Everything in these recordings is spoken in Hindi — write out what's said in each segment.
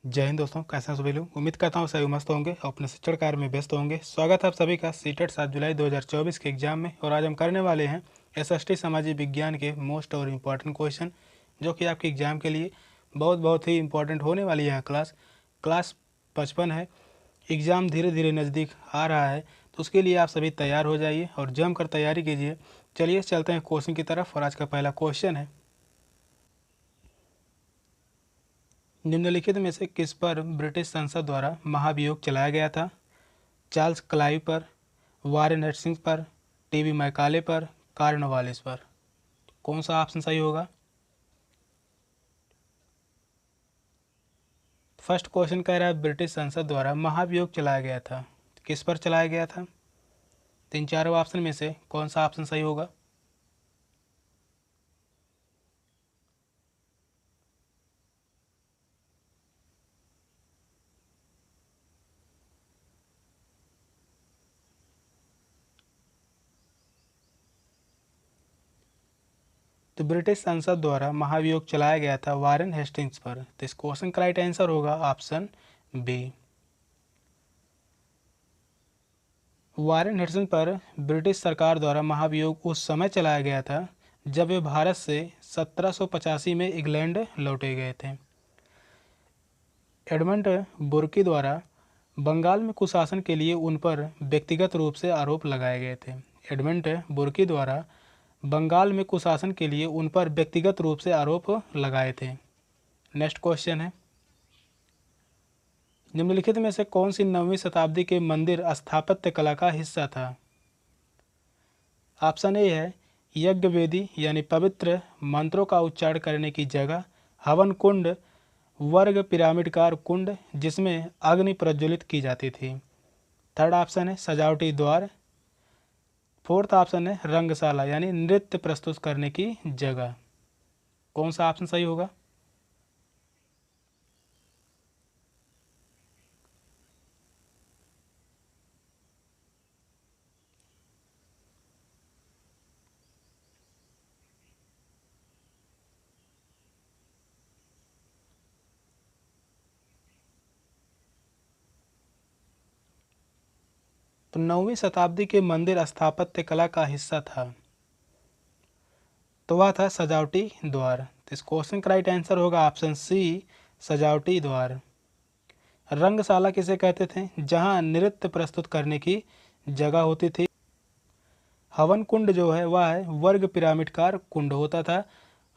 जय हिंद दोस्तों, कैसे हैं सभी लोग। उम्मीद करता हूँ सभी मस्त होंगे और अपने शिक्षण कार्य में व्यस्त होंगे। स्वागत है आप सभी का सीटेट 7 जुलाई 2024 के एग्जाम में। और आज हम करने वाले हैं एसएसटी सामाजिक विज्ञान के मोस्ट और इम्पॉर्टेंट क्वेश्चन, जो कि आपके एग्जाम के लिए बहुत ही इम्पॉर्टेंट होने वाली है। क्लास 55 है। एग्ज़ाम धीरे धीरे नज़दीक आ रहा है, तो उसके लिए आप सभी तैयार हो जाइए और जमकर तैयारी कीजिए। चलिए चलते हैं क्वेश्चन की तरफ। और आज का पहला क्वेश्चन है, निम्नलिखित में से किस पर ब्रिटिश संसद द्वारा महाभियोग चलाया गया था? चार्ल्स क्लाइव पर, वारेन हेस्टिंग्स पर, टीबी मैकाले पर, कॉर्नवालिस पर। कौन सा ऑप्शन सही होगा? फर्स्ट क्वेश्चन कह रहा है ब्रिटिश संसद द्वारा महाभियोग चलाया गया था, किस पर चलाया गया था? तीन चारों ऑप्शन में से कौन सा ऑप्शन सही होगा? तो ब्रिटिश संसद द्वारा महाभियोग चलाया गया था वारेन हेस्टिंग्स पर। तो इस क्वेश्चन का राइट आंसर होगा ऑप्शन बी। वारेन हेस्टिंग्स पर ब्रिटिश सरकार द्वारा महाभियोग उस समय चलाया गया था जब वे भारत से 1785 में इंग्लैंड लौटे गए थे। एडमंड बुर्की द्वारा बंगाल में कुशासन के लिए उन पर व्यक्तिगत रूप से आरोप लगाए गए थे। एडमंड बुर्की द्वारा बंगाल में कुशासन के लिए उन पर व्यक्तिगत रूप से आरोप लगाए थे। नेक्स्ट क्वेश्चन है, निम्नलिखित में से कौन सी 9वीं शताब्दी के मंदिर स्थापत्य कला का हिस्सा था? ऑप्शन ए है यज्ञ वेदी यानी पवित्र मंत्रों का उच्चारण करने की जगह, हवन कुंड, वर्ग पिरामिडकार कुंड जिसमें अग्नि प्रज्वलित की जाती थी। थर्ड ऑप्शन है सजावटी द्वार। फोर्थ ऑप्शन है रंगशाला यानी नृत्य प्रस्तुत करने की जगह। कौन सा ऑप्शन सही होगा? तो 9वीं शताब्दी के मंदिर स्थापत्य कला का हिस्सा था, तो वह था सजावटी द्वार। तो इस क्वेश्चन का राइट आंसर होगा ऑप्शन सी, सजावटी द्वार। रंगशाला किसे कहते थे? जहां नृत्य प्रस्तुत करने की जगह होती थी। हवन कुंड जो है वह है वर्ग पिरामिडकार कुंड होता था।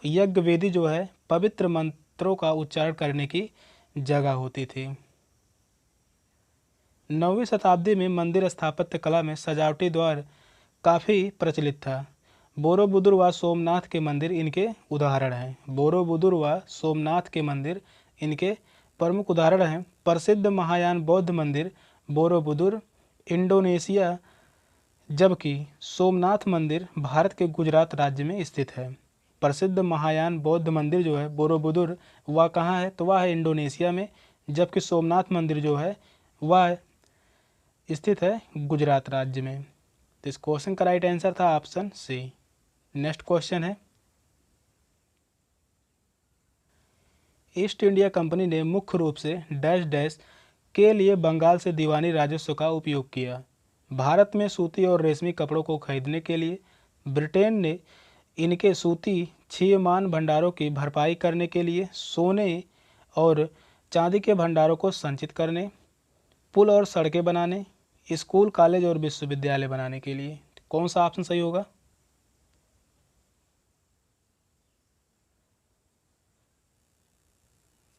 यज्ञ वेदी जो है पवित्र मंत्रों का उच्चारण करने की जगह होती थी। 9वीं शताब्दी में मंदिर स्थापत्य कला में सजावटी द्वार काफ़ी प्रचलित था। बोरोबुदुर व सोमनाथ के मंदिर इनके उदाहरण हैं। बोरोबुदुर व सोमनाथ के मंदिर इनके प्रमुख उदाहरण हैं। प्रसिद्ध महायान बौद्ध मंदिर बोरोबुदुर इंडोनेशिया, जबकि सोमनाथ मंदिर भारत के गुजरात राज्य में स्थित है। प्रसिद्ध महायान बौद्ध मंदिर जो है बोरोबुदुर, वह कहाँ है? तो वह है इंडोनेशिया में, जबकि सोमनाथ मंदिर जो है वह स्थित है गुजरात राज्य में। तो इस क्वेश्चन का राइट आंसर था ऑप्शन सी। नेक्स्ट क्वेश्चन है, ईस्ट इंडिया कंपनी ने मुख्य रूप से डैश डैश के लिए बंगाल से दीवानी राजस्व का उपयोग किया। भारत में सूती और रेशमी कपड़ों को खरीदने के लिए, ब्रिटेन ने इनके सूती क्षीयमान भंडारों की भरपाई करने के लिए, सोने और चांदी के भंडारों को संचित करने, पुल और सड़कें बनाने, स्कूल कॉलेज और विश्वविद्यालय बनाने के लिए। कौन सा ऑप्शन सही होगा?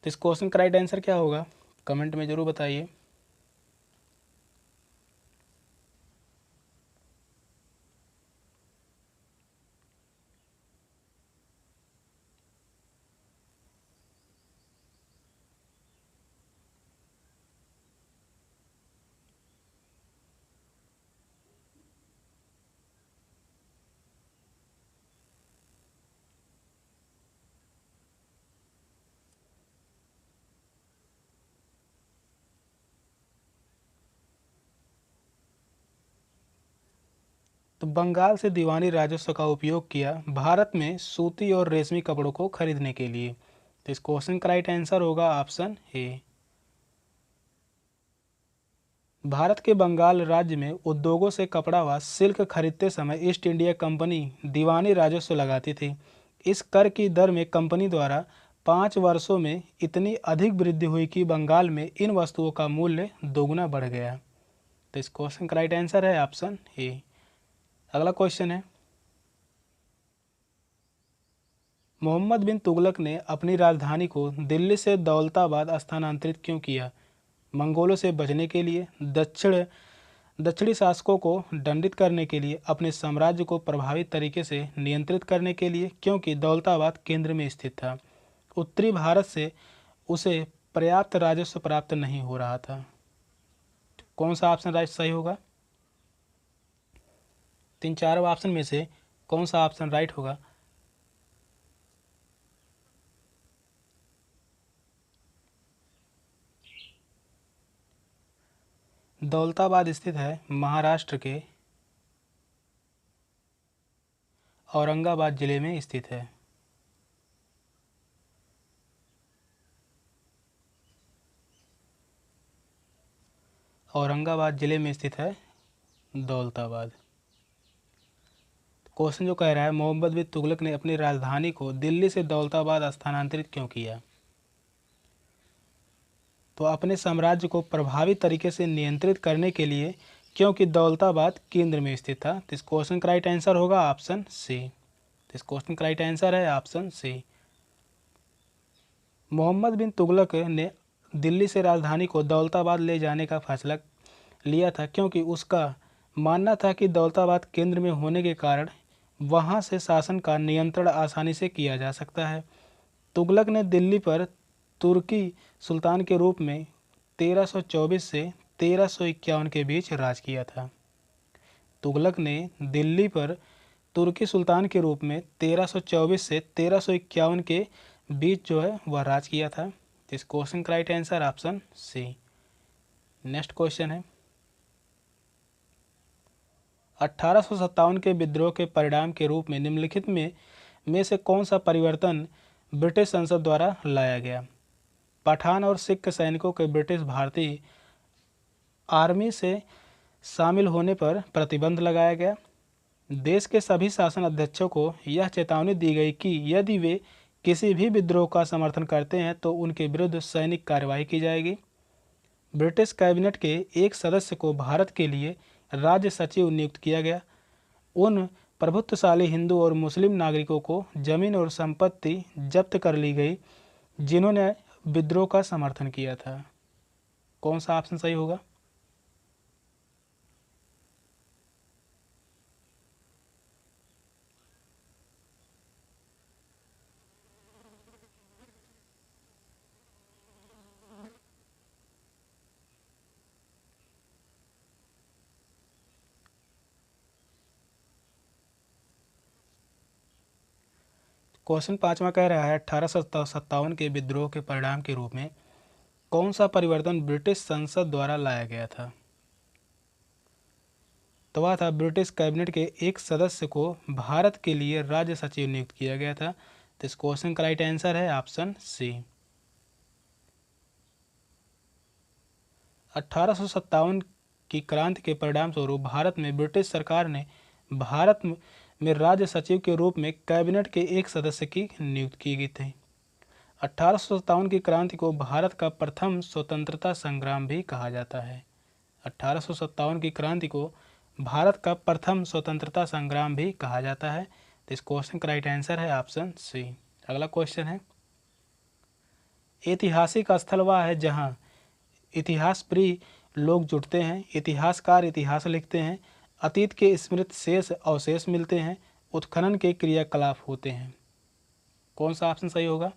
तो इस क्वेश्चन का राइट आंसर क्या होगा? कमेंट में ज़रूर बताइए। तो बंगाल से दीवानी राजस्व का उपयोग किया भारत में सूती और रेशमी कपड़ों को खरीदने के लिए। तो इस क्वेश्चन का राइट आंसर होगा ऑप्शन ए। भारत के बंगाल राज्य में उद्योगों से कपड़ा व सिल्क खरीदते समय ईस्ट इंडिया कंपनी दीवानी राजस्व लगाती थी। इस कर की दर में कंपनी द्वारा 5 वर्षों में इतनी अधिक वृद्धि हुई कि बंगाल में इन वस्तुओं का मूल्य दोगुना बढ़ गया। तो इस क्वेश्चन का राइट आंसर है ऑप्शन ए। अगला क्वेश्चन है, मोहम्मद बिन तुगलक ने अपनी राजधानी को दिल्ली से दौलताबाद स्थानांतरित क्यों किया? मंगोलों से बचने के लिए, दक्षिणी शासकों को दंडित करने के लिए, अपने साम्राज्य को प्रभावी तरीके से नियंत्रित करने के लिए, क्योंकि दौलताबाद केंद्र में स्थित था। उत्तरी भारत से उसे पर्याप्त राजस्व प्राप्त नहीं हो रहा था। कौन सा ऑप्शन राइट सही होगा? तीन चार ऑप्शन में से कौन सा ऑप्शन राइट होगा? दौलताबाद स्थित है महाराष्ट्र के औरंगाबाद जिले में स्थित है। औरंगाबाद जिले में स्थित है दौलताबाद। क्वेश्चन जो कह रहा है, मोहम्मद बिन तुगलक ने अपनी राजधानी को दिल्ली से दौलताबाद स्थानांतरित क्यों किया? तो अपने साम्राज्य को प्रभावी तरीके से नियंत्रित करने के लिए, क्योंकि दौलताबाद केंद्र में स्थित था। तो इस क्वेश्चन का राइट आंसर होगा ऑप्शन सी। तो इस क्वेश्चन का राइट आंसर है ऑप्शन सी। मोहम्मद बिन तुगलक ने दिल्ली से राजधानी को दौलताबाद ले जाने का फैसला लिया था, क्योंकि उसका मानना था कि दौलताबाद केंद्र में होने के कारण वहां से शासन का नियंत्रण आसानी से किया जा सकता है। तुगलक ने दिल्ली पर तुर्की सुल्तान के रूप में 1324 से 1351 के बीच राज किया था। तुगलक ने दिल्ली पर तुर्की सुल्तान के रूप में 1324 से 1351 के बीच जो है वह राज किया था। इस क्वेश्चन का right answer option C. Next question है, 1857 के विद्रोह के परिणाम के रूप में निम्नलिखित में से कौन सा परिवर्तन ब्रिटिश संसद द्वारा लाया गया? पठान और सिख सैनिकों के ब्रिटिश भारतीय आर्मी से शामिल होने पर प्रतिबंध लगाया गया। देश के सभी शासन अध्यक्षों को यह चेतावनी दी गई कि यदि वे किसी भी विद्रोह का समर्थन करते हैं तो उनके विरुद्ध सैनिक कार्रवाई की जाएगी। ब्रिटिश कैबिनेट के एक सदस्य को भारत के लिए राज्य सचिव नियुक्त किया गया। उन प्रभुत्वशाली हिंदू और मुस्लिम नागरिकों को जमीन और संपत्ति जब्त कर ली गई जिन्होंने विद्रोह का समर्थन किया था। कौन सा ऑप्शन सही होगा? क्वेश्चन पांचवा कह रहा है, 1857 के विद्रोह के परिणाम के रूप में कौन सा परिवर्तन ब्रिटिश संसद द्वारा लाया गया था? तो वह था ब्रिटिश कैबिनेट के एक सदस्य को भारत के लिए राज्य सचिव नियुक्त किया गया था। तो इस क्वेश्चन का राइट आंसर है ऑप्शन सी। 1857 की क्रांति के परिणाम स्वरूप भारत में ब्रिटिश सरकार ने भारत में राज्य सचिव के रूप में कैबिनेट के एक सदस्य की नियुक्ति की गई थी। 1857 की क्रांति को भारत का प्रथम स्वतंत्रता संग्राम भी कहा जाता है। 1857 की क्रांति को भारत का प्रथम स्वतंत्रता संग्राम भी कहा जाता है। तो इस क्वेश्चन का राइट आंसर है ऑप्शन सी। अगला क्वेश्चन है, ऐतिहासिक स्थल वह है जहां इतिहास प्रिय लोग जुटते हैं, इतिहासकार इतिहास लिखते हैं, अतीत के स्मृत शेष अवशेष मिलते हैं, उत्खनन के क्रियाकलाप होते हैं। कौन सा ऑप्शन सही होगा?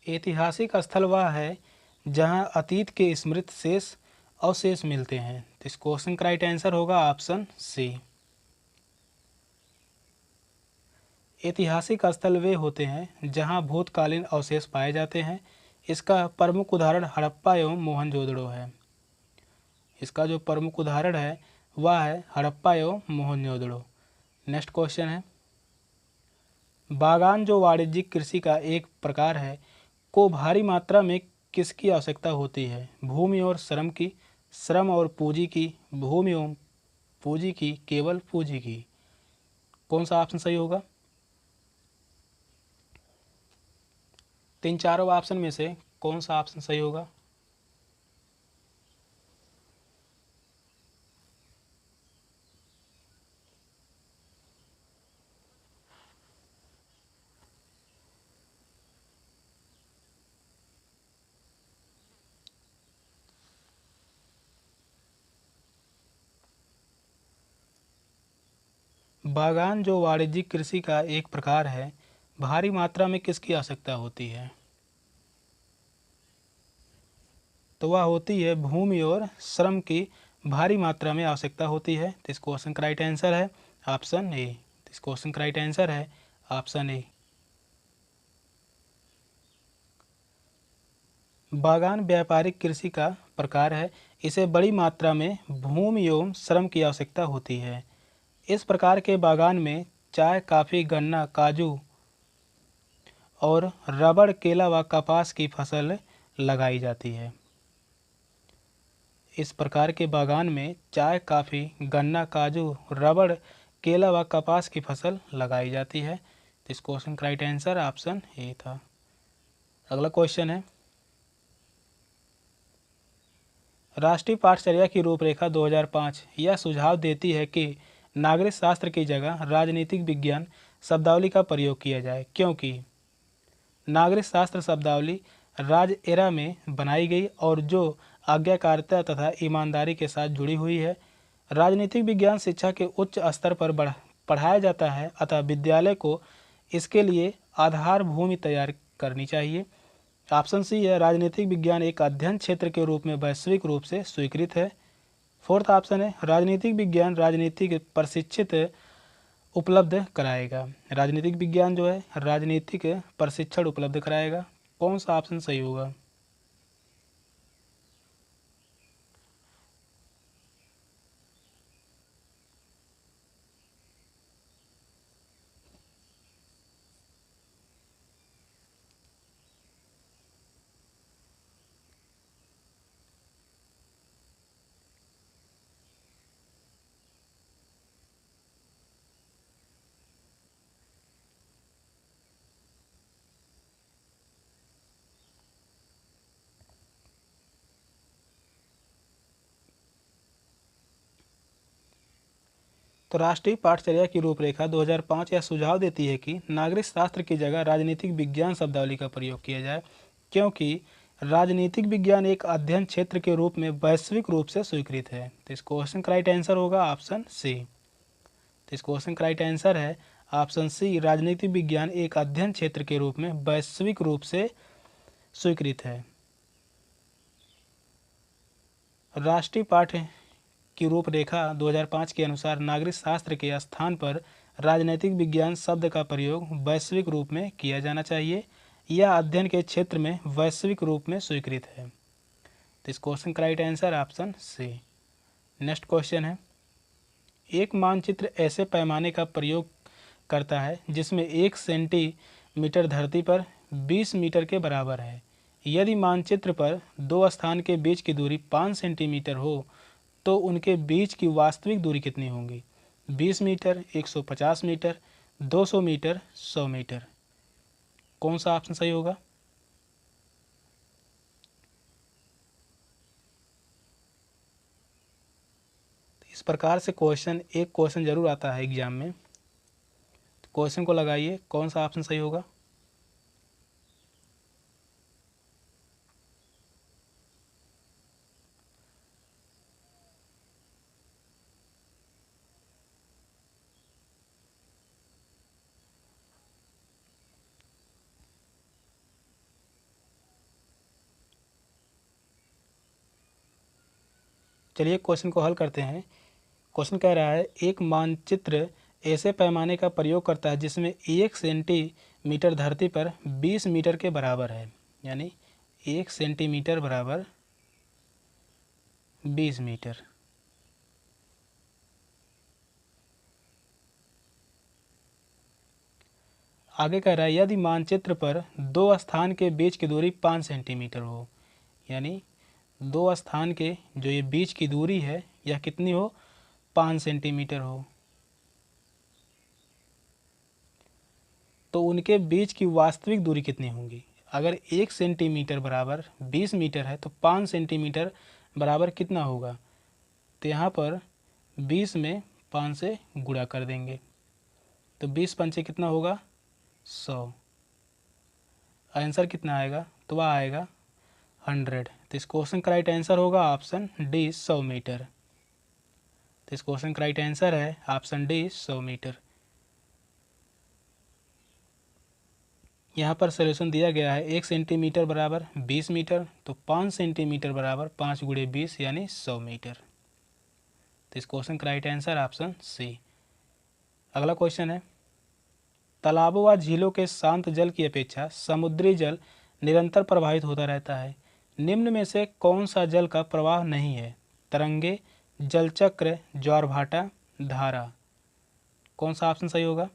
ऐतिहासिक स्थल वह है जहां अतीत के स्मृत शेष अवशेष मिलते हैं। तो इस क्वेश्चन का राइट आंसर होगा ऑप्शन सी। ऐतिहासिक स्थल वे होते हैं जहां भूतकालीन अवशेष पाए जाते हैं। इसका प्रमुख उदाहरण हड़प्पा एवं मोहनजोदड़ो है। इसका जो प्रमुख उदाहरण है वह है हड़प्पा एवं मोहनजोदड़ो। नेक्स्ट क्वेश्चन है, बागान जो वाणिज्यिक कृषि का एक प्रकार है को भारी मात्रा में किसकी आवश्यकता होती है? भूमि और श्रम की, श्रम और पूंजी की, भूमि एवं पूंजी की, केवल पूंजी की। कौन सा ऑप्शन सही होगा? तीन चारों ऑप्शन में से कौन सा ऑप्शन सही होगा? बागान जो वाणिज्यिक कृषि का एक प्रकार है भारी मात्रा में किसकी आवश्यकता होती है? तो वह होती है भूमि और श्रम की भारी मात्रा में आवश्यकता होती है। तो इस क्वेश्चन का राइट आंसर है ऑप्शन ए। इस क्वेश्चन का राइट आंसर है ऑप्शन ए। बागान व्यापारिक कृषि का प्रकार है। इसे बड़ी मात्रा में भूमि एवं श्रम की आवश्यकता होती है। इस प्रकार के बागान में चाय, कॉफी, गन्ना, काजू और रबड़, केला व कपास की फसल लगाई जाती है। इस प्रकार के बागान में चाय, कॉफी, गन्ना, काजू, रबड़, केला व कपास की फसल लगाई जाती है। तो इस क्वेश्चन का राइट आंसर ऑप्शन ए था। अगला क्वेश्चन है, राष्ट्रीय पाठचर्या की रूपरेखा 2005 यह सुझाव देती है कि नागरिक शास्त्र की जगह राजनीतिक विज्ञान शब्दावली का प्रयोग किया जाए, क्योंकि नागरिक शास्त्र शब्दावली राज एरा में बनाई गई और जो आज्ञाकारिता तथा ईमानदारी के साथ जुड़ी हुई है। राजनीतिक विज्ञान शिक्षा के उच्च स्तर पर पढ़ाया जाता है, अतः विद्यालय को इसके लिए आधार भूमि तैयार करनी चाहिए। ऑप्शन सी है, राजनीतिक विज्ञान एक अध्ययन क्षेत्र के रूप में वैश्विक रूप से स्वीकृत है। फोर्थ ऑप्शन है, राजनीतिक विज्ञान राजनीतिक प्रशिक्षित उपलब्ध कराएगा। राजनीतिक विज्ञान जो है राजनीतिक प्रशिक्षण उपलब्ध कराएगा। कौन सा ऑप्शन सही होगा? तो राष्ट्रीय पाठचर्या की रूपरेखा 2005 यह सुझाव देती है कि नागरिक शास्त्र की जगह राजनीतिक विज्ञान शब्दावली का प्रयोग किया जाए, क्योंकि राजनीतिक विज्ञान एक अध्ययन क्षेत्र के रूप में वैश्विक रूप से स्वीकृत है। तो इस क्वेश्चन का राइट आंसर होगा ऑप्शन सी। तो इस क्वेश्चन का राइट आंसर है ऑप्शन सी, राजनीतिक विज्ञान एक अध्ययन क्षेत्र के रूप में वैश्विक रूप से स्वीकृत है। राष्ट्रीय पाठ की रूपरेखा 2005 के अनुसार नागरिक शास्त्र के स्थान पर राजनीतिक विज्ञान शब्द का प्रयोग वैश्विक रूप में किया जाना चाहिए। यह अध्ययन के क्षेत्र में वैश्विक रूप में स्वीकृत है। तो इस क्वेश्चन का right answer option C. Next question है, एक मानचित्र ऐसे पैमाने का प्रयोग करता है जिसमें 1 सेंटीमीटर धरती पर 20 मीटर के बराबर है। यदि मानचित्र पर दो स्थान के बीच की दूरी 5 सेंटीमीटर हो तो उनके बीच की वास्तविक दूरी कितनी होगी? 20 मीटर, 150 मीटर, 200 मीटर, 100 मीटर। कौन सा ऑप्शन सही होगा? इस प्रकार से एक क्वेश्चन जरूर आता है एग्जाम में। तो क्वेश्चन को लगाइए, कौन सा ऑप्शन सही होगा? चलिए क्वेश्चन को हल करते हैं। क्वेश्चन कह रहा है, एक मानचित्र ऐसे पैमाने का प्रयोग करता है जिसमें 1 सेंटीमीटर धरती पर 20 मीटर के बराबर है, यानी 1 सेंटीमीटर बराबर 20 मीटर। आगे कह रहा है यदि मानचित्र पर दो स्थान के बीच की दूरी 5 सेंटीमीटर हो, यानी दो स्थान के जो ये बीच की दूरी है यह कितनी हो, 5 सेंटीमीटर हो, तो उनके बीच की वास्तविक दूरी कितनी होगी। अगर 1 सेंटीमीटर बराबर 20 मीटर है तो 5 सेंटीमीटर बराबर कितना होगा, तो यहाँ पर 20 में 5 से गुणा कर देंगे तो 20 पंचे कितना होगा, 100। आंसर कितना आएगा, तो वह आएगा 100। तो इस क्वेश्चन का राइट आंसर होगा ऑप्शन डी 100 मीटर। तो इस क्वेश्चन का राइट आंसर है ऑप्शन डी 100 मीटर। यहाँ पर सॉल्यूशन दिया गया है 1 सेंटीमीटर बराबर 20 मीटर, तो 5 सेंटीमीटर बराबर 5 गुणे 20 यानी 100 मीटर। तो इस क्वेश्चन का राइट आंसर ऑप्शन सी। अगला क्वेश्चन है तालाबों व झीलों के शांत जल की अपेक्षा समुद्री जल निरंतर प्रवाहित होता रहता है। निम्न में से कौन सा जल का प्रवाह नहीं है, तरंगे, जलचक्र, ज्वारभाटा, धारा। कौन सा ऑप्शन सही होगा।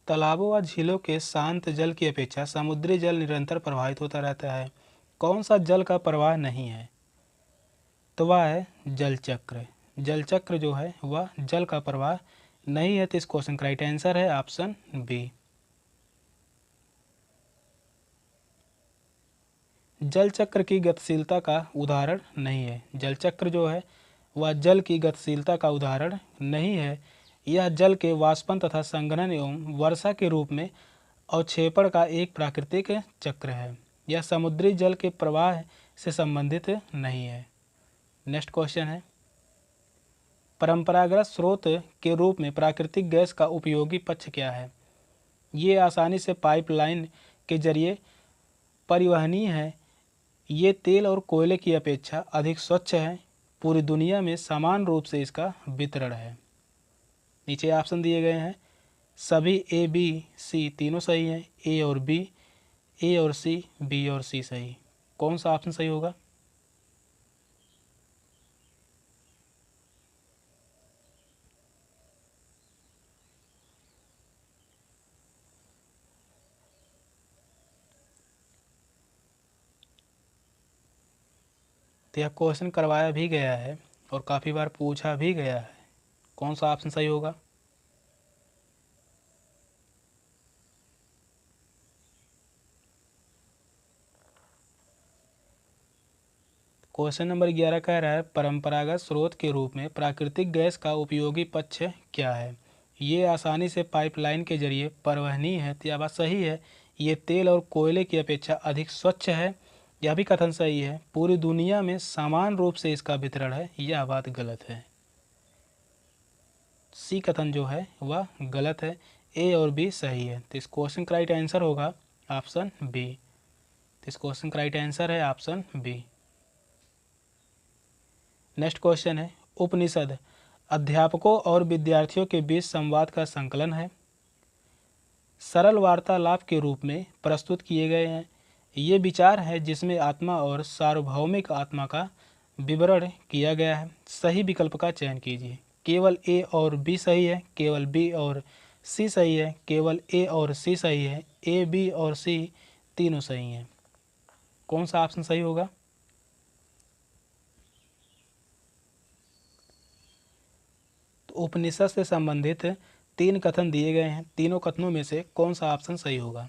तालाबों व झीलों के शांत जल की अपेक्षा समुद्री जल निरंतर प्रवाहित होता रहता है। कौन सा जल का प्रवाह नहीं है, तो वह है जलचक्र। जलचक्र जो है वह जल का प्रवाह नहीं है। तो इस क्वेश्चन का राइट आंसर है ऑप्शन बी। जलचक्र की गतिशीलता का उदाहरण नहीं है। जलचक्र जो है वह जल की गतिशीलता का उदाहरण नहीं है। यह जल के वाष्पन तथा संघनन एवं वर्षा के रूप में अवक्षेपण का एक प्राकृतिक चक्र है। यह समुद्री जल के प्रवाह से संबंधित नहीं है। नेक्स्ट क्वेश्चन है परंपरागत स्रोत के रूप में प्राकृतिक गैस का उपयोगी पक्ष क्या है। ये आसानी से पाइपलाइन के जरिए परिवहनीय है। ये तेल और कोयले की अपेक्षा अधिक स्वच्छ है। पूरी दुनिया में समान रूप से इसका वितरण है। नीचे ऑप्शन दिए गए हैं, सभी ए बी सी तीनों सही हैं। ए और सी, बी और सी सही। कौन सा ऑप्शन सही होगा। तो यह क्वेश्चन करवाया भी गया है और काफ़ी बार पूछा भी गया है। कौन सा ऑप्शन सही होगा। क्वेश्चन नंबर 11 कह रहा है परंपरागत स्रोत के रूप में प्राकृतिक गैस का उपयोगी पक्ष क्या है। ये आसानी से पाइपलाइन के जरिए परिवहनीय है। तो यह बात सही है। ये तेल और कोयले की अपेक्षा अधिक स्वच्छ है। यह भी कथन सही है। पूरी दुनिया में समान रूप से इसका वितरण है। यह बात गलत है। सी कथन जो है वह गलत है। ए और बी सही है। तो इस क्वेश्चन का राइट आंसर होगा ऑप्शन बी। तो इस क्वेश्चन का राइट आंसर है ऑप्शन बी। नेक्स्ट क्वेश्चन है उपनिषद अध्यापकों और विद्यार्थियों के बीच संवाद का संकलन है। सरल वार्तालाप के रूप में प्रस्तुत किए गए हैं। ये विचार है जिसमें आत्मा और सार्वभौमिक आत्मा का विवरण किया गया है। सही विकल्प का चयन कीजिए। केवल ए और बी सही है, केवल बी और सी सही है, केवल ए और सी सही है, ए बी और सी तीनों सही हैं। कौन सा ऑप्शन सही होगा। तो उपनिषद से संबंधित 3 कथन दिए गए हैं। तीनों कथनों में से कौन सा ऑप्शन सही होगा।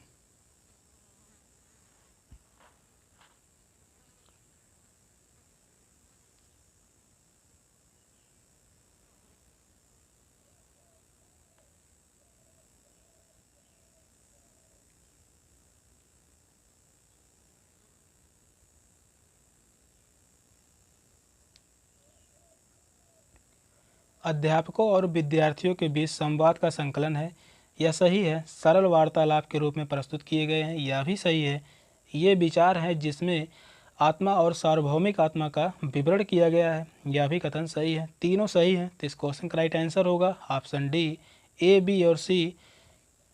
अध्यापकों और विद्यार्थियों के बीच संवाद का संकलन है। यह सही है। सरल वार्तालाप के रूप में प्रस्तुत किए गए हैं। यह भी सही है। ये विचार है जिसमें आत्मा और सार्वभौमिक आत्मा का विवरण किया गया है। यह भी कथन सही है। तीनों सही हैं, तो इस क्वेश्चन का राइट आंसर होगा ऑप्शन डी। ए, बी और सी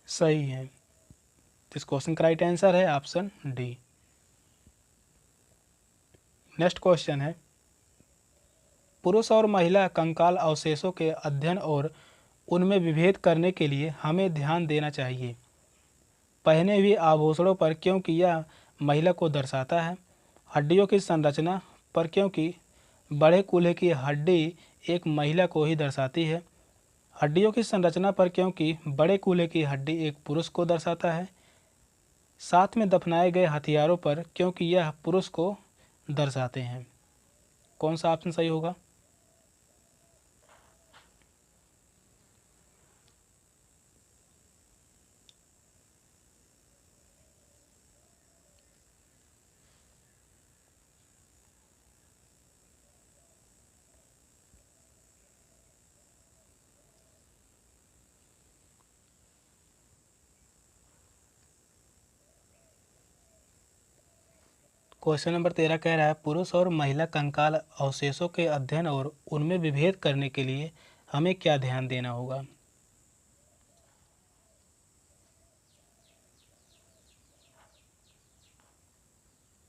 सही है, तो इस क्वेश्चन का राइट आंसर है ऑप्शन डी। नेक्स्ट क्वेश्चन है, पुरुष और महिला कंकाल अवशेषों के अध्ययन और उनमें विभेद करने के लिए हमें ध्यान देना चाहिए। पहने हुए आभूषणों पर, क्योंकि यह महिला को दर्शाता है। हड्डियों की संरचना पर, क्योंकि बड़े कूल्हे की हड्डी एक महिला को ही दर्शाती है। हड्डियों की संरचना पर, क्योंकि बड़े कूल्हे की हड्डी एक पुरुष को दर्शाता है। साथ में दफनाए गए हथियारों पर, क्योंकि यह पुरुष को दर्शाते हैं। कौन सा ऑप्शन सही होगा? क्वेश्चन नंबर 13 कह रहा है, पुरुष और महिला कंकाल अवशेषों के अध्ययन और उनमें विभेद करने के लिए हमें क्या ध्यान देना होगा?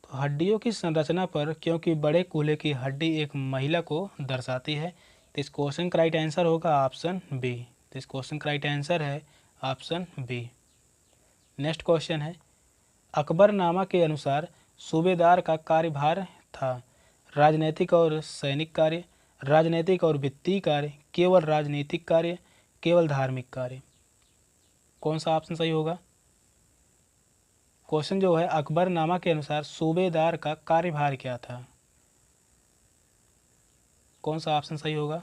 तो हड्डियों की संरचना पर, क्योंकि बड़े कूल्हे की हड्डी एक महिला को दर्शाती है, तो इस क्वेश्चन का राइट आंसर होगा ऑप्शन बी। तो इस क्वेश्चन का राइट आंसर है ऑप्शन बी। नेक्स्ट क्वेश्चन है, अकबरनामा के अनुसार सूबेदार का कार्यभार था राजनैतिक और सैनिक कार्य, राजनैतिक और वित्तीय कार्य, केवल राजनीतिक कार्य, केवल धार्मिक कार्य। कौन सा ऑप्शन सही होगा? क्वेश्चन जो है, अकबरनामा के अनुसार सूबेदार का कार्यभार क्या था? कौन सा ऑप्शन सही होगा?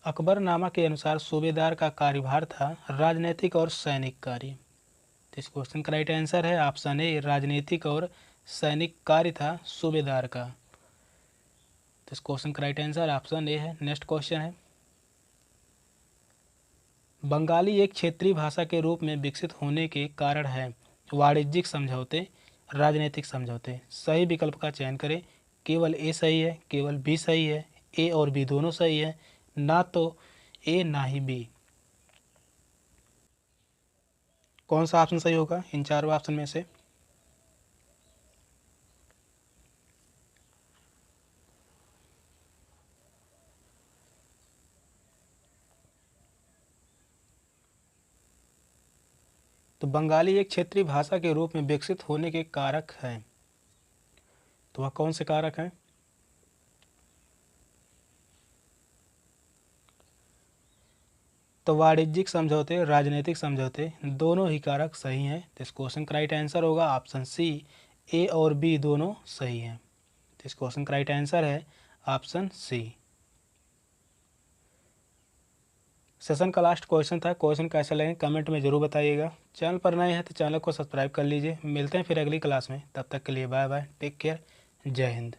अकबरनामा के अनुसार सूबेदार का कार्यभार था राजनीतिक और सैनिक कार्य। तो इस क्वेश्चन का राइट आंसर है ऑप्शन ए, राजनीतिक और सैनिक कार्य था सूबेदार का। तो इस क्वेश्चन का राइट आंसर ऑप्शन ए है। नेक्स्ट क्वेश्चन है, बंगाली एक क्षेत्रीय भाषा के रूप में विकसित होने के कारण है वाणिज्यिक समझौते, राजनीतिक समझौते। सही विकल्प का चयन करें। केवल ए सही है, केवल बी सही है, ए और बी दोनों सही है, ना तो ए ना ही बी। कौन सा ऑप्शन सही होगा इन चारों ऑप्शन में से? तो बंगाली एक क्षेत्रीय भाषा के रूप में विकसित होने के कारक हैं, तो वह कौन से कारक हैं? तो वाणिज्यिक समझौते, राजनीतिक समझौते, दोनों ही कारक सही हैं। तो इस क्वेश्चन का राइट आंसर होगा ऑप्शन सी, ए और बी दोनों सही हैं। तो इस क्वेश्चन का राइट आंसर है ऑप्शन सी। सेशन का लास्ट क्वेश्चन था। क्वेश्चन कैसा लगे कमेंट में ज़रूर बताइएगा। चैनल पर नए हैं तो चैनल को सब्सक्राइब कर लीजिए। मिलते हैं फिर अगली क्लास में, तब तक के लिए बाय बाय, टेक केयर, जय हिंद।